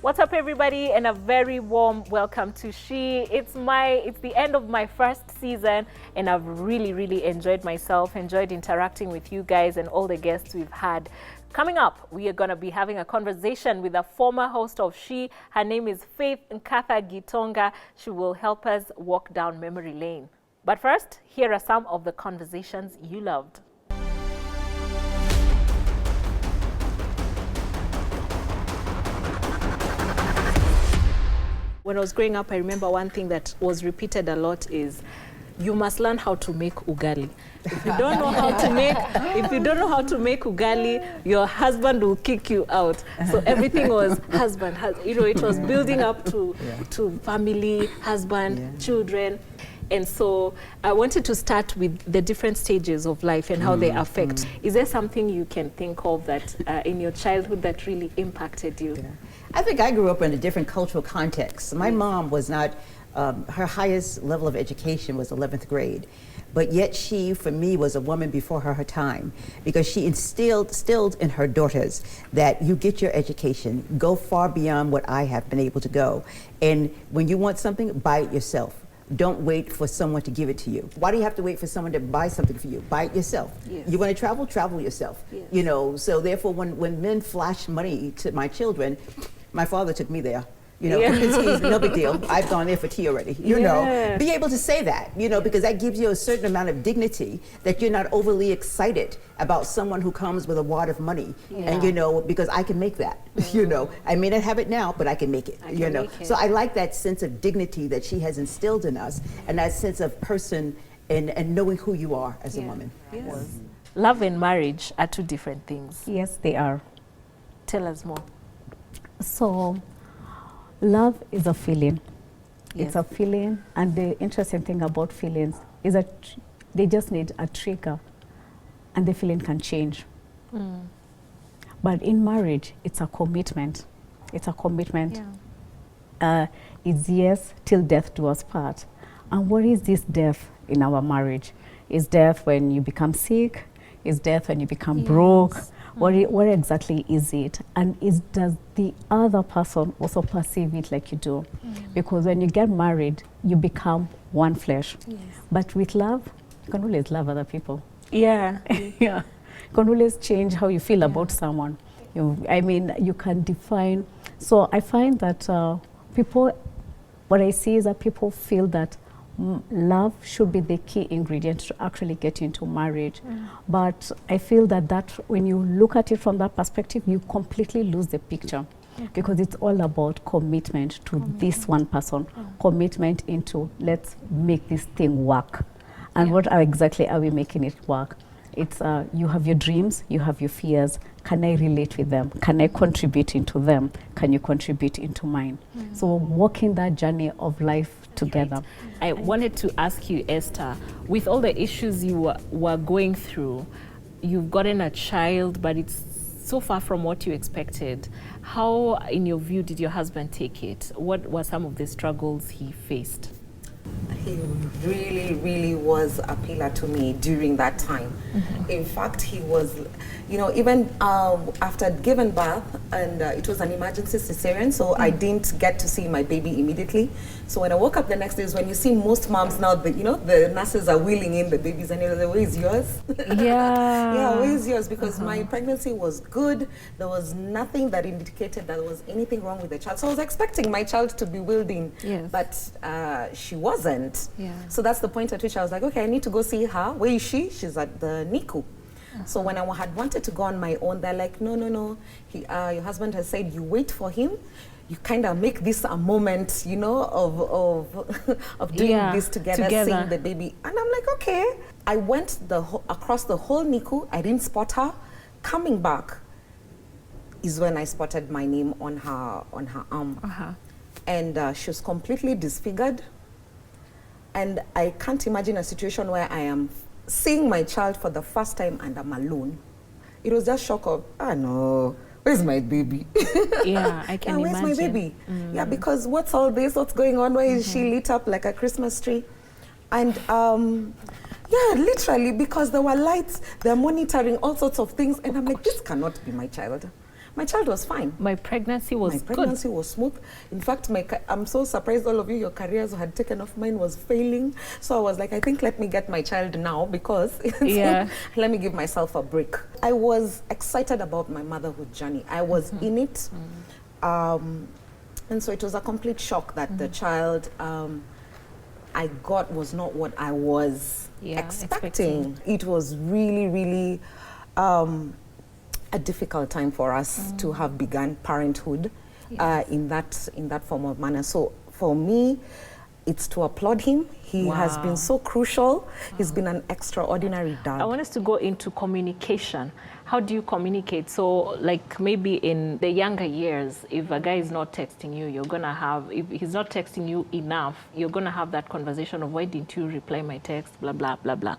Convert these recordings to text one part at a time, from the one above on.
What's up, everybody, and a very warm welcome to She. It's the end of my first season, and I've really enjoyed myself, enjoyed interacting with you guys and all the guests we've had. Coming up, we are going to be having a conversation with a former host of She. Her name is Faith Nkatha Gitonga. She will help us walk down memory lane. But first, here are some of the conversations you loved. When I was growing up, I remember one thing that was repeated a lot is you must learn how to make ugali. If you don't know how to make, ugali, your husband will kick you out. So everything was husband, it was building up to family, husband, children. And so I wanted to start with the different stages of life and how they affect. Is there something you can think of that in your childhood that really impacted you? Yeah. I think I grew up in a different cultural context. My mom was not, her highest level of education was 11th grade. But yet she, for me, was a woman before her time, because she instilled in her daughters that you get your education, go far beyond what I have been able to go. And when you want something, buy it yourself. Don't wait for someone to give it to you. Why do you have to wait for someone to buy something for you? Buy it yourself. Yes. You want to travel? Travel yourself. Yes. You know, so therefore when men flash money to my children, my father took me there. You know, no big deal. I've gone there for tea already. You know, be able to say that, you know, because that gives you a certain amount of dignity that you're not overly excited about someone who comes with a wad of money. And, you know, because I can make that, you know, I may not have it now, but I can make it, you know. So I like that sense of dignity that she has instilled in us, and that sense of person and knowing who you are as a woman. Yes. Love and marriage are two different things. Yes, they are. Tell us more. So, love is a feeling. Yes. It's a feeling, and the interesting thing about feelings is that they just need a trigger, and the feeling can change. But in marriage, it's a commitment. It's a commitment. It's yes till death do us part. And what is this death in our marriage? Is death when you become sick? Is death when you become broke? What exactly is it? And does the other person also perceive it like you do? Because when you get married, you become one flesh. Yes. But with love, you can always love other people. Yeah. You can always change how you feel about someone. You can define. So I find that what I see is that people feel that love should be the key ingredient to actually get into marriage. But I feel that when you look at it from that perspective, you completely lose the picture. Because it's all about commitment to this one person, commitment into let's make this thing work. And what exactly are we making it work? It's you have your dreams, you have your fears. Can I relate with them? Can I contribute into them? Can you contribute into mine? So walking that journey of life together. Right. I wanted to ask you, Esther, with all the issues you were going through, you've gotten a child, but it's so far from what you expected. How, in your view, did your husband take it? What were some of the struggles he faced? He really was a pillar to me during that time. In fact, he was, you know, even after giving birth, and it was an emergency cesarean, so I didn't get to see my baby immediately. So when I woke up the next day, is when you see most moms now, the nurses are wheeling in the babies, and you're like, where is yours? Where is yours? Because my pregnancy was good. There was nothing that indicated that there was anything wrong with the child. So I was expecting my child to be wheeled in, but she wasn't. So that's the point at which I was like, okay, I need to go see her. Where is she? She's at the NICU. So when I had wanted to go on my own, they're like, no. Your husband has said you wait for him. You kind of make this a moment, you know, of doing this together, seeing the baby. And I'm like, okay. I went across the whole NICU. I didn't spot her. Coming back is when I spotted my name on her arm. And she was completely disfigured. And I can't imagine a situation where I am seeing my child for the first time and I'm alone. It was just shock of, no, where's my baby? I can imagine. Where's my baby? Yeah, because what's all this? What's going on? Why is she lit up like a Christmas tree? And literally, because there were lights, they're monitoring all sorts of things. And I'm like, this cannot be my child. My child was fine. My pregnancy was My pregnancy was smooth. In fact, I'm so surprised all of you, your careers had taken off. Mine was failing. So I was like, I think let me get my child now because let me give myself a break. I was excited about my motherhood journey. I was in it. And so it was a complete shock that the child I got was not what I was expecting. It was really, really a difficult time for us to have begun parenthood in that form of manner. So for me, it's to applaud him. He has been so crucial. He's been an extraordinary dad. I want us to go into communication. How do you communicate? So like maybe in the younger years, if a guy is not texting you, you're gonna have, if he's not texting you enough, you're gonna have that conversation of why didn't you reply my text, blah, blah, blah, blah.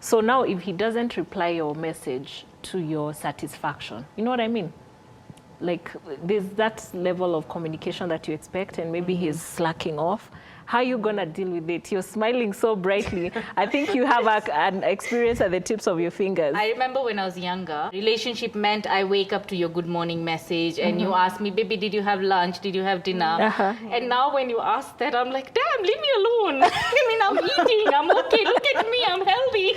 So now if he doesn't reply your message to your satisfaction, you know what I mean? Like there's that level of communication that you expect and maybe he's slacking off. How are you gonna deal with it? You're smiling so brightly. I think you have an experience at the tips of your fingers. I remember when I was younger, relationship meant I wake up to your good morning message and you ask me, baby, did you have lunch? Did you have dinner? And now when you ask that, I'm like, damn, leave me alone. I mean, I'm eating, I'm okay, look at me, I'm healthy.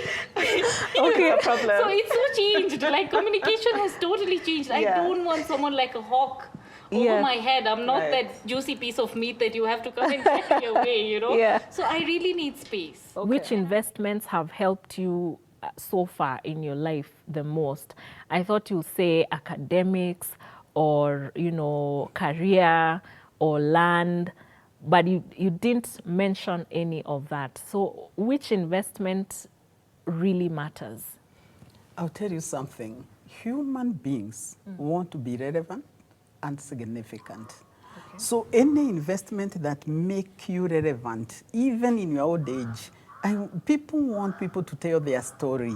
Okay, no problem. So it's so changed. Like communication has totally changed. I don't want someone like a hawk over my head. I'm not that juicy piece of meat that you have to come and carry away, you know? So I really need space. Okay. Which investments have helped you so far in your life the most? I thought you'd say academics or, you know, career or land, but you didn't mention any of that. So which investment really matters? I'll tell you something. Human beings want to be relevant and significant. Okay. So any investment that make you relevant, even in your old age, people want people to tell their story.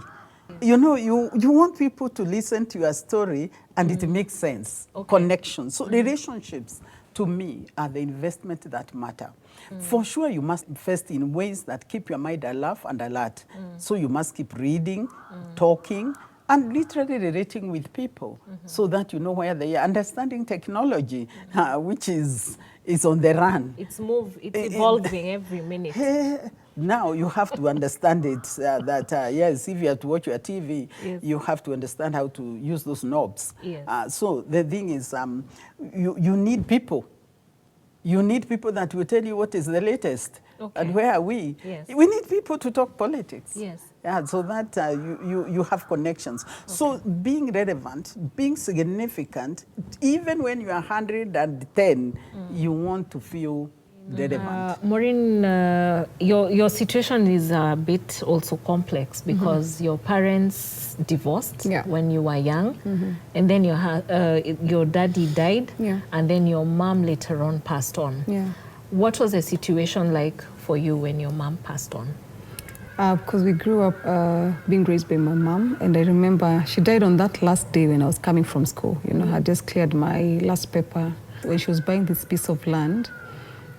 You know, you want people to listen to your story and it makes sense, connection. So relationships, to me, are the investment that matter. For sure, you must invest in ways that keep your mind alive and alert. So you must keep reading, talking, and literally relating with people so that you know where they are. Understanding technology, which is on the run. It's evolving every minute. Now you have to understand it, that yes, if you have to watch your TV, you have to understand how to use those knobs. So the thing is, you need people. You need people that will tell you what is the latest and where are we. We need people to talk politics. So that you have connections. So being relevant, being significant, even when you are 110, you want to feel relevant. Maureen, your situation is a bit also complex because your parents divorced when you were young, and then your daddy died, and then your mom later on passed on. What was the situation like for you when your mom passed on? Because we grew up being raised by my mom, and I remember she died on that last day when I was coming from school. You know, I just cleared my last paper. When she was buying this piece of land,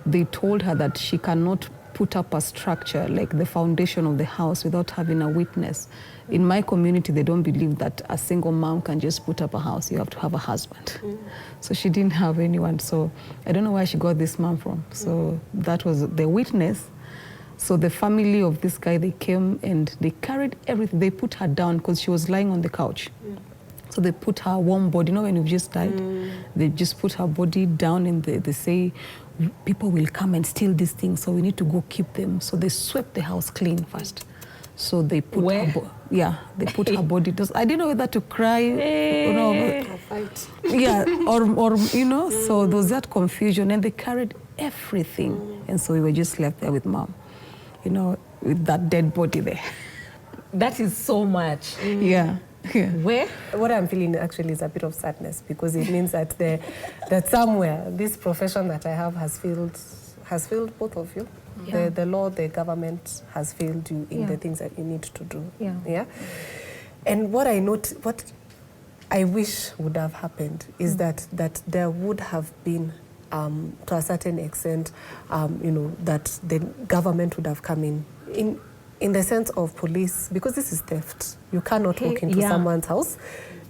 they told her that she cannot put up a structure like the foundation of the house without having a witness. In my community, they don't believe that a single mom can just put up a house. You have to have a husband. So she didn't have anyone. So I don't know where she got this mom from. So that was the witness. So the family of this guy, they came and they carried everything. They put her down because she was lying on the couch. So they put her warm body. You know when you've just died? They just put her body down and they say, people will come and steal these things, so we need to go keep them. So they swept the house clean first. So they put her they put her body. I didn't know whether to cry, you know, or you know. So there was that confusion, and they carried everything, and so we were just left there with mom, you know, with that dead body there. That is so much. Where? What I'm feeling actually is a bit of sadness because it means that that somewhere this profession that I have has failed both of you. The law, the government has failed you in the things that you need to do. And what I wish would have happened is that there would have been, to a certain extent, you know, that the government would have come in the sense of police, because this is theft. You cannot walk into someone's house.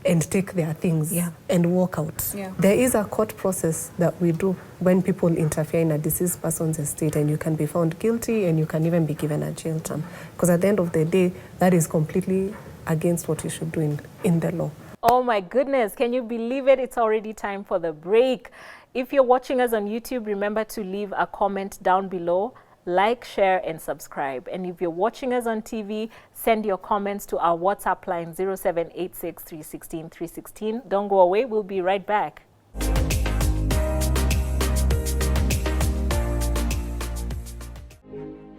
and take their things and walk out. Yeah. There is a court process that we do when people interfere in a deceased person's estate, and you can be found guilty and you can even be given a jail term. Because at the end of the day, that is completely against what you should do in the law. Oh my goodness, can you believe it? It's already time for the break. If you're watching us on YouTube, remember to leave a comment down below. Like, share, and subscribe. And if you're watching us on TV, send your comments to our WhatsApp line 0786 316 316. Don't go away. We'll be right back.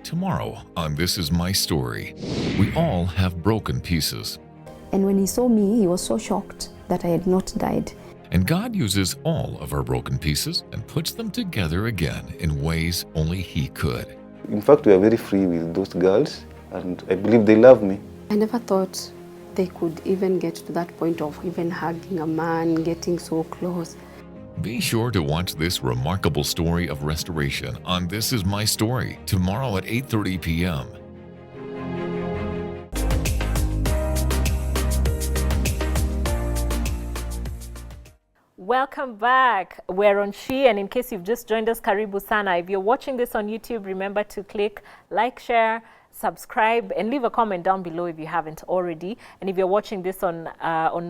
Tomorrow on This Is My Story, we all have broken pieces. And when he saw me, he was so shocked that I had not died. And God uses all of our broken pieces and puts them together again in ways only He could. In fact, we are very free with those girls, and I believe they love me. I never thought they could even get to that point of even hugging a man, getting so close. Be sure to watch this remarkable story of restoration on This Is My Story tomorrow at 8:30 p.m. Welcome back. We're on She, and in case you've just joined us, Karibu Sana. If you're watching this on YouTube, remember to click like, share, subscribe, and leave a comment down below if you haven't already. And if you're watching this on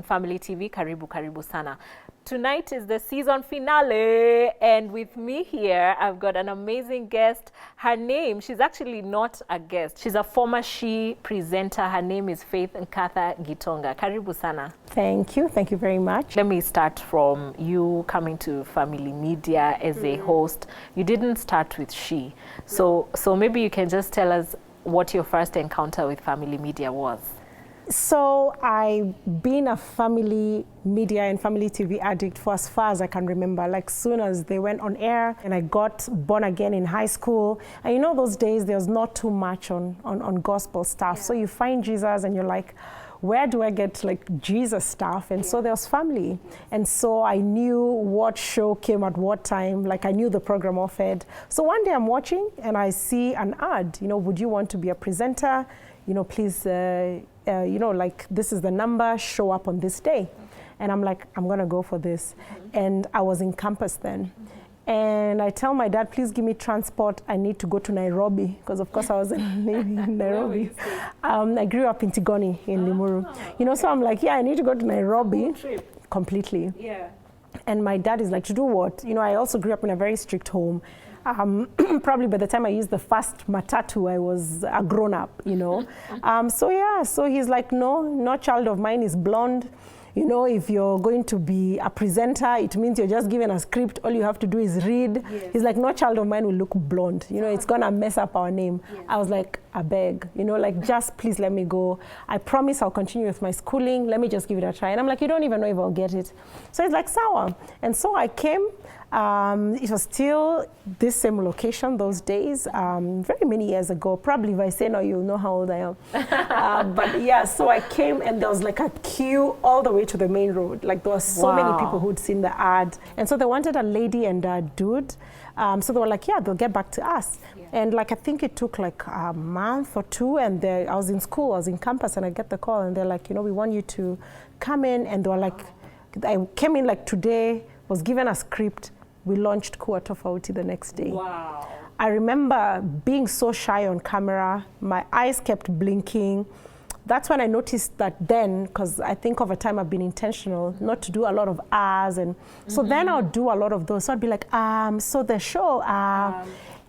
Family TV, Karibu Sana. Tonight is the season finale, and with me here, I've got an amazing guest. Her name, she's actually not a guest. She's a former She presenter. Her name is Faith Nkatha Gitonga. Karibu Sana. Thank you. Thank you very much. Let me start from you coming to Family Media as a host. You didn't start with She. So maybe you can just tell us what your first encounter with Family Media was. So I've been a Family Media and Family TV addict for as far as I can remember. Like soon as they went on air and I got born again in high school. And you know those days there was not too much on gospel stuff. Yeah. So you find Jesus and you're like, where do I get like Jesus stuff? And so there was Family. And so I knew what show came at what time, like I knew the program offered. So one day I'm watching and I see an ad, you know, would you want to be a presenter? You know, please, you know, like this is the number, show up on this day. And I'm like, I'm gonna go for this. And I was in campus then. And I tell my dad, please give me transport. I need to go to Nairobi, because of course I was in Nairobi. I grew up in Tigoni in Limuru. You know, so I'm like, yeah, I need to go to Nairobi completely. Yeah. And my dad is like, to do what? You know, I also grew up in a very strict home. Probably by the time I used the first matatu, I was a grown-up, you know. So he's like, no child of mine is blonde. You know, if you're going to be a presenter, it means you're just given a script. All you have to do is read. Yes. He's like, no child of mine will look blonde. You know, it's going to mess up our name. Yes. I was like, I beg, you know, like, just please let me go. I promise I'll continue with my schooling. Let me just give it a try. And I'm like, you don't even know if I'll get it. So he's like, sawa. And so I came. It was still this same location those days, very many years ago. Probably if I say no, you'll know how old I am. But yeah, so I came and there was like a queue all the way to the main road. Like there were so many people who'd seen the ad. And so they wanted a lady and a dude. So they were like, yeah, they'll get back to us. Yeah. And like, I think it took like a month or two, and I was in school, I was in campus, and I get the call and they're like, you know, we want you to come in. And they were like, I came in like today, was given a script. We launched Kuwa Tofauti the next day. Wow. I remember being so shy on camera. My eyes kept blinking. That's when I noticed that then, because I think over time I've been intentional not to do a lot of ahs. And so then I'll do a lot of those. So I'd be like, so the show,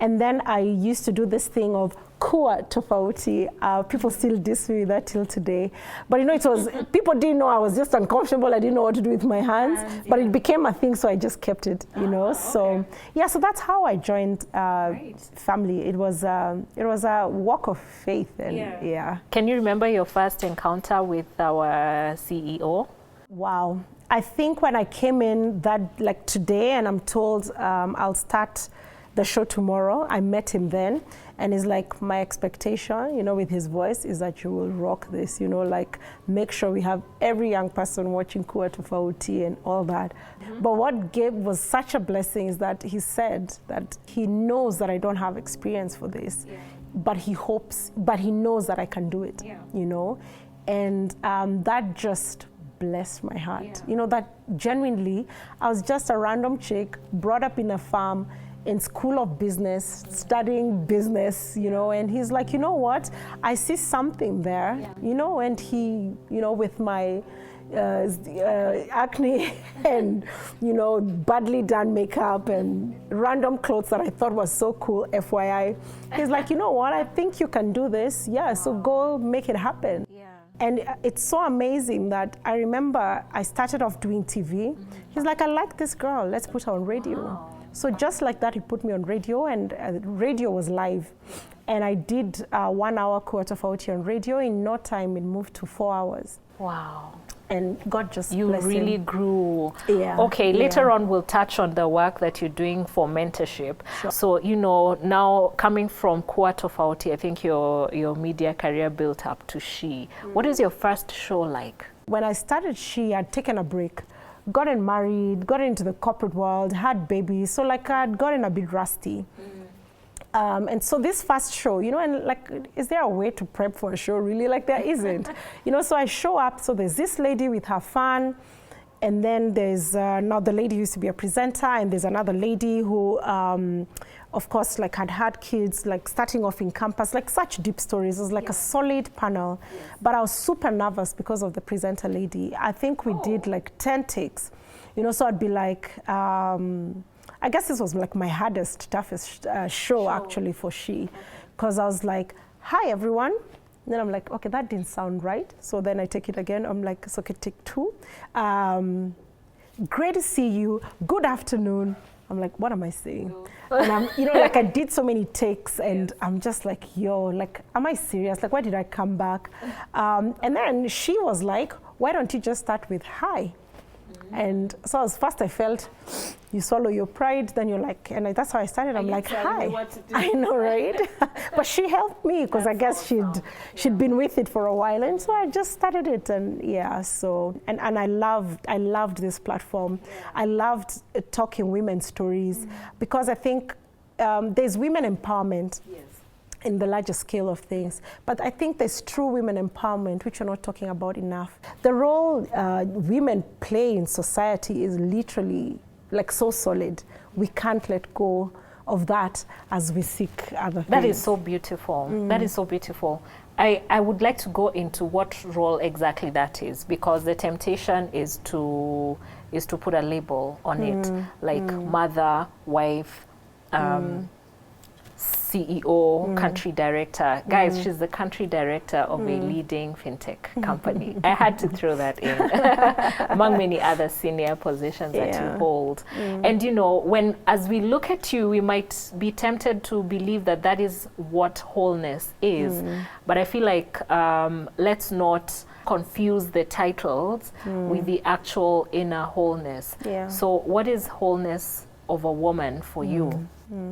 and then I used to do this thing of Kuwa Tofauti. People still diss me with that till today. But you know, it was, people didn't know I was just uncomfortable. I didn't know what to do with my hands, but it became a thing, so I just kept it, you know. So yeah, so that's how I joined Family. It was a walk of faith. And yeah. Can you remember your first encounter with our CEO? Wow. I think when I came in that, like today, and I'm told I'll start the show tomorrow, I met him then, and he's like, my expectation, you know, with his voice is that you will rock this, you know, like make sure we have every young person watching Kuwa Tofauti and all that. But what was such a blessing is that he said that he knows that I don't have experience for this, but he knows that I can do it, you know, and that just blessed my heart. You know, that genuinely, I was just a random chick brought up in a farm in school of business, studying business, you know, and he's like, you know what, I see something there, you know, and he, you know, with my acne and, you know, badly done makeup and random clothes that I thought was so cool, FYI. He's like, you know what, I think you can do this. Yeah, so go make it happen. And it's so amazing that I remember I started off doing TV. He's like, I like this girl, let's put her on radio. So just like that, he put me on radio, and radio was live. And I did 1 hour quarter tofauti on radio. In no time, it moved to 4 hours. Wow. And God just You bless really him. grew. Yeah. Okay, later on we'll touch on the work that you're doing for mentorship. Sure. So, you know, now coming from quarter tofauti, I think your media career built up to She. What is your first show like? When I started She, I'd taken a break, gotten married, got into the corporate world, had babies. So like I'd gotten a bit rusty. And so this first show, you know, and like, is there a way to prep for a show? Really? Like there isn't. You know, so I show up, so there's this lady with her fan, and then there's another lady who used to be a presenter, and there's another lady who, of course, like had kids, like starting off in campus, like such deep stories. It was like a solid panel. But I was super nervous because of the presenter lady. I think we did like 10 takes, you know, so I'd be like, I guess this was like my hardest, toughest show actually for She, because I was like, hi everyone. And then I'm like, okay, that didn't sound right. So then I take it again. I'm like, it's okay, take 2. Great to see you. Good afternoon. I'm like, what am I saying? And I'm, you know, like I did so many takes, and I'm just like, yo, like, am I serious? Like, why did I come back? And then she was like, why don't you just start with hi? And so as first I felt, you swallow your pride, then you're like, and that's how I started. I'm like, hi. I know, right? But she helped me because I guess she'd been with it for a while, and so I just started it, and yeah. So and I loved this platform. I loved talking women's stories because I think there's women empowerment. In the larger scale of things. But I think there's true women empowerment, which we're not talking about enough. The role women play in society is literally like so solid. We can't let go of that as we seek other things. That is so beautiful. That is so beautiful. I would like to go into what role exactly that is, because the temptation is to put a label on it, like mother, wife, CEO, country director. Guys, she's the country director of a leading fintech company. I had to throw that in, among many other senior positions that you hold. And you know, as we look at you, we might be tempted to believe that that is what wholeness is. But I feel like let's not confuse the titles with the actual inner wholeness. So what is wholeness of a woman for you?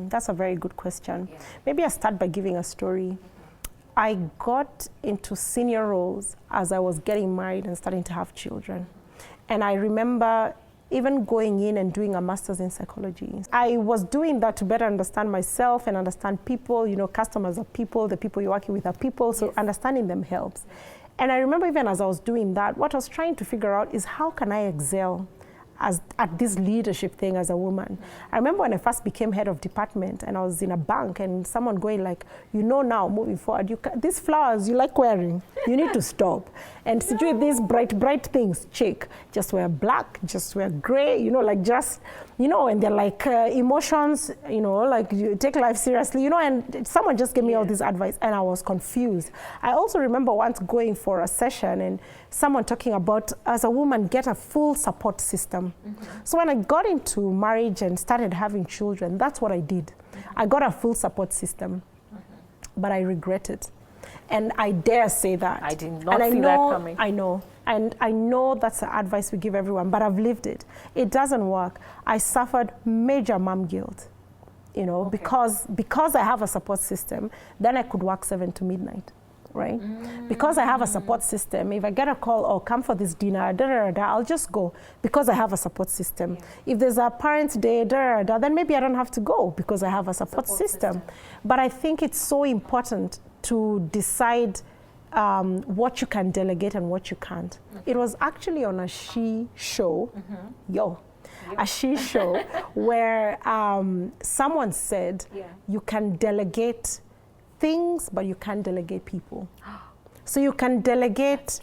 That's a very good question. Maybe I start by giving a story. I got into senior roles as I was getting married and starting to have children. And I remember even going in and doing a master's in psychology. I was doing that to better understand myself and understand people. You know, customers are people, the people you're working with are people, so understanding them helps. And I remember even as I was doing that, what I was trying to figure out is how can I excel at this leadership thing as a woman. I remember when I first became head of department and I was in a bank and someone going like, you know now, moving forward, these flowers you like wearing, you need to stop. And to do these bright things, check. Just wear black, just wear gray, you know, like just, you know, and they're like emotions, you know, like you take life seriously, you know, and someone just gave me all this advice and I was confused. I also remember once going for a session and someone talking about, as a woman, get a full support system. So when I got into marriage and started having children, that's what I did. I got a full support system, but I regret it. And I dare say that. I did not see that coming. I know. And I know that's the advice we give everyone, but I've lived it. It doesn't work. I suffered major mom guilt, you know, because I have a support system, then I could work 7 to midnight. Right? Because I have a support system, if I get a call, oh, come for this dinner, I'll just go because I have a support system. If there's a parent day, then maybe I don't have to go because I have a support system. But I think it's so important to decide what you can delegate and what you can't. It was actually on a She show, a She show, where someone said, you can delegate things, but you can't delegate people. So you can delegate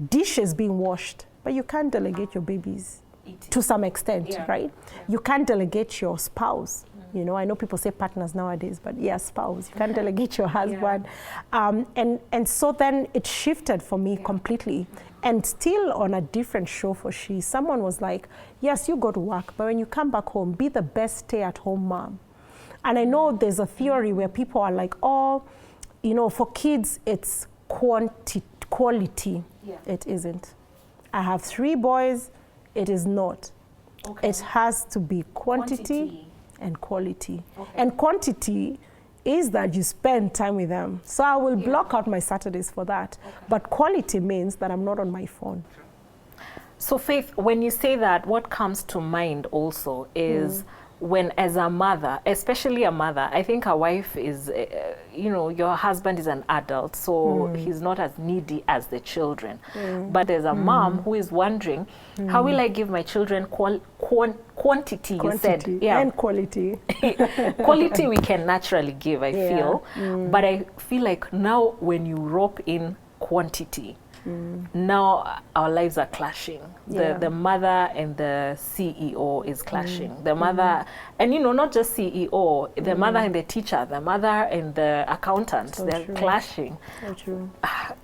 dishes being washed, but you can't delegate your babies to some extent, right? You can't delegate your spouse. You know, I know people say partners nowadays, but spouse. You can't delegate your husband. And so then it shifted for me completely. And still on a different show for She, someone was like, yes, you go to work, but when you come back home, be the best stay-at-home mom. And I know there's a theory where people are like, oh, you know, for kids, it's quality. It isn't. I have 3 boys. It is not. It has to be quantity. And quality. And quantity is that you spend time with them. So I will block out my Saturdays for that. But quality means that I'm not on my phone. So Faith, when you say that, what comes to mind also is when as a mother, especially a mother, I think a wife is, you know, your husband is an adult, so he's not as needy as the children. But as a mom who is wondering, how will I give my children quantity, you said? And quality. Quality we can naturally give, I feel. But I feel like now when you rope in quantity, now our lives are clashing. The mother and the CEO is clashing. The mother, and you know, not just CEO, the mother and the teacher, the mother and the accountant, they're clashing. So true.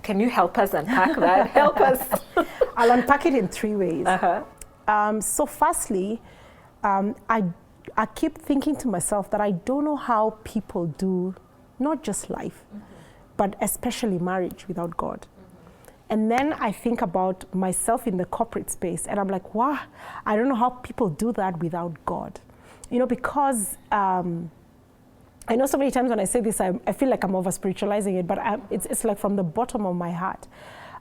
Can you help us unpack that? Help us. I'll unpack it in 3 ways. So firstly, I keep thinking to myself that I don't know how people do not just life, but especially marriage without God. And then I think about myself in the corporate space, and I'm like, wow, I don't know how people do that without God. You know, because I know so many times when I say this, I feel like I'm over-spiritualizing it, but it's like from the bottom of my heart.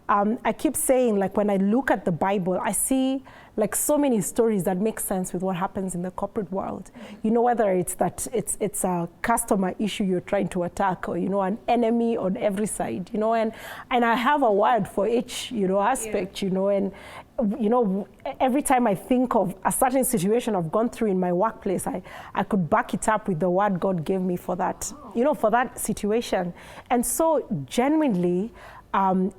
I keep saying, like, when I look at the Bible, I see like so many stories that make sense with what happens in the corporate world. You know, whether it's that it's a customer issue you're trying to attack, or, you know, an enemy on every side, you know, and I have a word for each, you know, aspect, you know, and, you know, every time I think of a certain situation I've gone through in my workplace, I could back it up with the word God gave me for that, you know, for that situation. And so genuinely,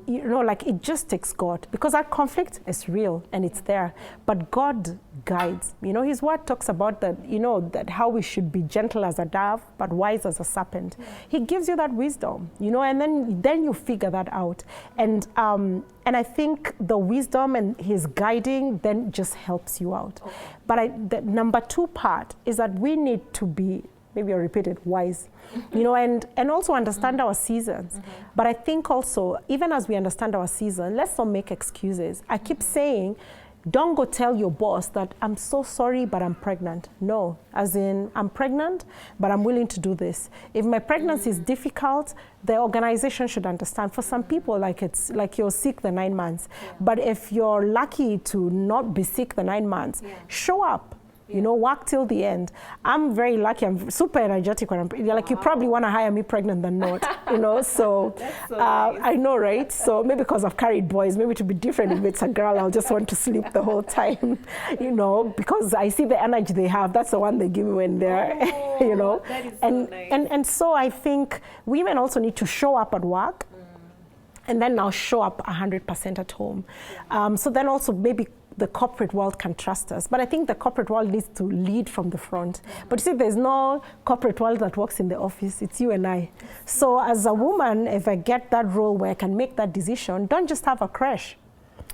you know, like, it just takes God, because that conflict is real and it's there, but God guides. You know, His word talks about that, you know, that how we should be gentle as a dove, but wise as a serpent. He gives you that wisdom, you know, and then you figure that out. And I think the wisdom and His guiding then just helps you out. But the number 2 part is that we need to be, maybe I'll repeat it, wise, you know, and also understand our seasons. But I think also, even as we understand our season, let's not make excuses. I keep saying, don't go tell your boss that I'm so sorry, but I'm pregnant. No, as in, I'm pregnant, but I'm willing to do this. If my pregnancy is difficult, the organization should understand. For some people, like, it's like you're sick the 9 months. But if you're lucky to not be sick the 9 months, show up. You know, work till the end. I'm very lucky. I'm super energetic when I'm like, you probably want to hire me pregnant than not, you know. So, nice. I know, right? So maybe because I've carried boys, maybe to be different. If it's a girl, I'll just want to sleep the whole time, you know, because I see the energy they have. That's the one they give me when they're, you know. That is so nice. And so I think women also need to show up at work, and then now show up 100% at home. So then also maybe the corporate world can trust us. But I think the corporate world needs to lead from the front. But you see, there's no corporate world that works in the office. It's you and I. So as a woman, if I get that role where I can make that decision, don't just have a crash.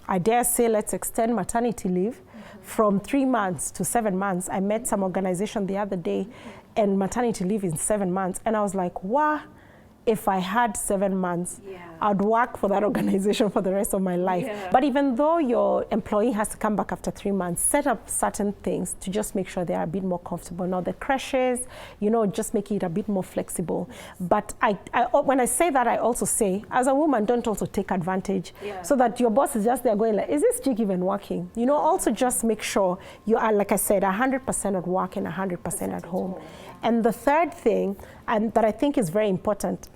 I dare say, let's extend maternity leave from 3 months to 7 months. I met some organization the other day, and maternity leave in 7 months. And I was like, wow. If I had 7 months, I'd work for that organization for the rest of my life. But even though your employee has to come back after 3 months, set up certain things to just make sure they are a bit more comfortable. Now the crashes, you know, just make it a bit more flexible. But I when I say that, I also say, as a woman, don't also take advantage so that your boss is just there going like, is this jig even working? You know, also just make sure you are, like I said, 100% at work and 100% at home. And the third thing, and that I think is very important,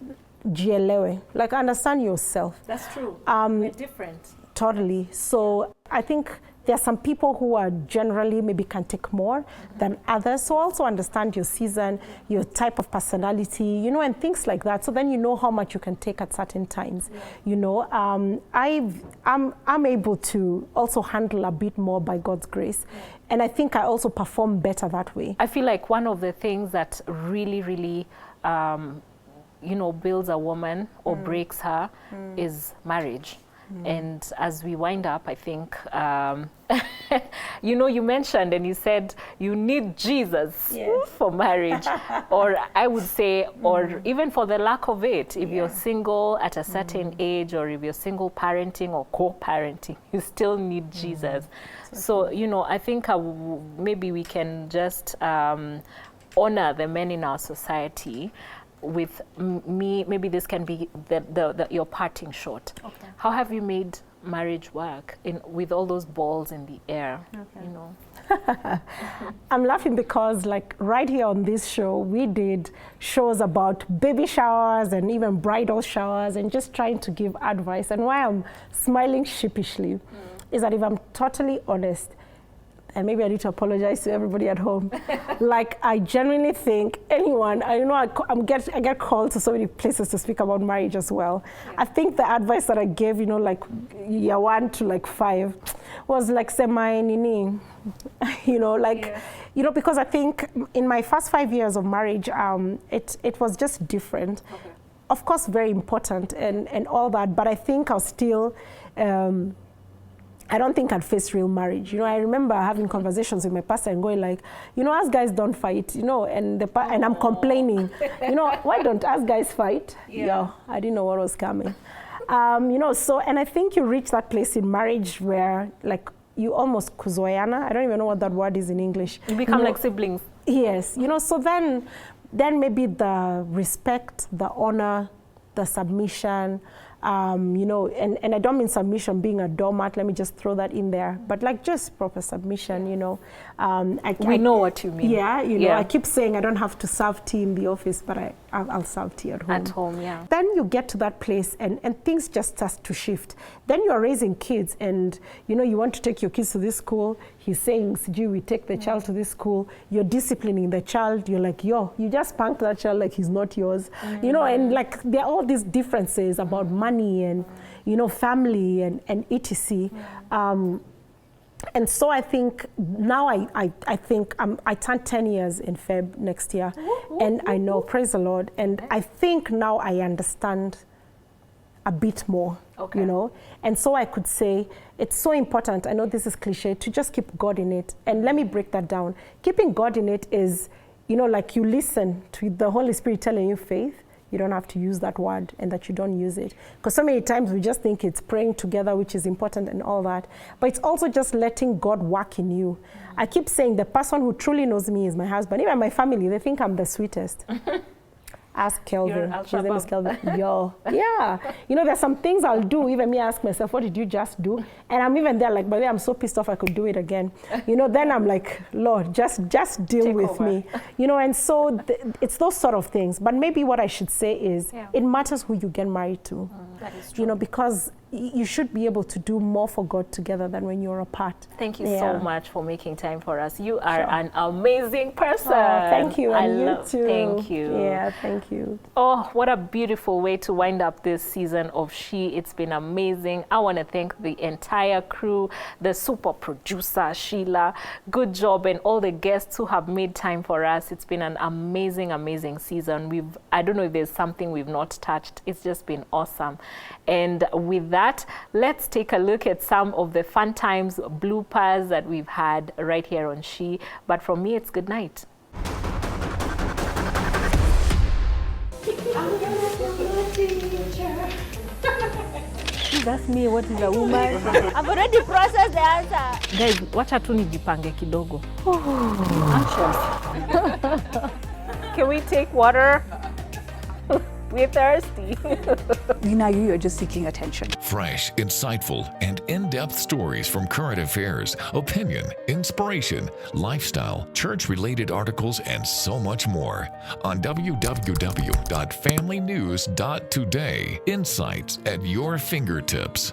jielewe, like understand yourself. That's true. We're different. Totally. So I think there are some people who are generally maybe can take more than others. So also understand your season, your type of personality, you know, and things like that. So then you know how much you can take at certain times. You know, I'm able to also handle a bit more by God's grace. And I think I also perform better that way. I feel like one of the things that really, really, you know, builds a woman or breaks her is marriage. And as we wind up, I think, you know, you mentioned and you said you need Jesus for marriage, or I would say, or even for the lack of it, if you're single at a certain age, or if you're single parenting or co-parenting, you still need Jesus. So, you know, I think maybe we can just honor the men in our society. With me, maybe this can be your parting shot. Okay. How have you made marriage work with all those balls in the air? Okay. You know, I'm laughing because, like, right here on this show, we did shows about baby showers and even bridal showers, and just trying to give advice. And why I'm smiling sheepishly is that if I'm totally honest, and maybe I need to apologize to everybody at home. Like, I genuinely think anyone, I know I get called to so many places to speak about marriage as well. I think the advice that I gave, you know, like year 1 to like 5, was like semi-nini, you know, like, you know, because I think in my first 5 years of marriage, it was just different. Okay. Of course, very important and all that, but I think I'll still, I don't think I'd face real marriage. You know, I remember having conversations with my pastor and going like, you know, us guys don't fight, you know, and I'm complaining, you know, why don't us guys fight? Yeah, I didn't know what was coming. You know, so, and I think you reach that place in marriage where, like, you almost kuzoeana. I don't even know what that word is in English. You become like siblings. Yes, you know, so then maybe the respect, the honor, the submission, you know, and I don't mean submission being a doormat, let me just throw that in there, but like just proper submission, you know. We know what you mean. Yeah, you know, I keep saying I don't have to serve tea in the office, but I'll serve tea at home. At home, yeah. Then you get to that place and things just start to shift. Then you're raising kids and, you know, you want to take your kids to this school. He's saying, Siju, we take the child to this school. You're disciplining the child. You're like, yo, you just spanked that child like he's not yours. You know, and like there are all these differences about money and, you know, family and etc. And so I think now I think I turn 10 years in Feb next year. And I know, praise the Lord. And I think now I understand a bit more, you know. And so I could say it's so important, I know this is cliche, to just keep God in it. And let me break that down. Keeping God in it is, you know, like you listen to the Holy Spirit telling you faith. You don't have to use that word and that you don't use it. Because so many times we just think it's praying together, which is important and all that. But it's also just letting God work in you. I keep saying the person who truly knows me is my husband. Even my family, they think I'm the sweetest. Ask Kelvin. His name is Kelvin. Yo. Yeah. You know, there's some things I'll do. Even me ask myself, what did you just do? And I'm even there like, by the way, I'm so pissed off I could do it again. You know, then I'm like, Lord, just deal with me. You know, and so it's those sort of things. But maybe what I should say is it matters who you get married to. That is true. You know, because you should be able to do more for God together than when you're apart. Thank you so much for making time for us. You are an amazing person. Thank you, and you too. Thank you. Yeah, thank you. Oh, what a beautiful way to wind up this season of She. It's been amazing. I want to thank the entire crew, the super producer, Sheila. Good job, and all the guests who have made time for us. It's been an amazing, amazing season. I don't know if there's something we've not touched. It's just been awesome. And with that, let's take a look at some of the fun times bloopers that we've had right here on She. But from me, it's good night. That's me, what is a woman? I've already processed the answer. Guys, wacha tu nijipange kidogo. Can we take water? We're thirsty. Nina, you're just seeking attention. Fresh, insightful, and in-depth stories from current affairs, opinion, inspiration, lifestyle, church-related articles, and so much more on www.familynews.today. Insights at your fingertips.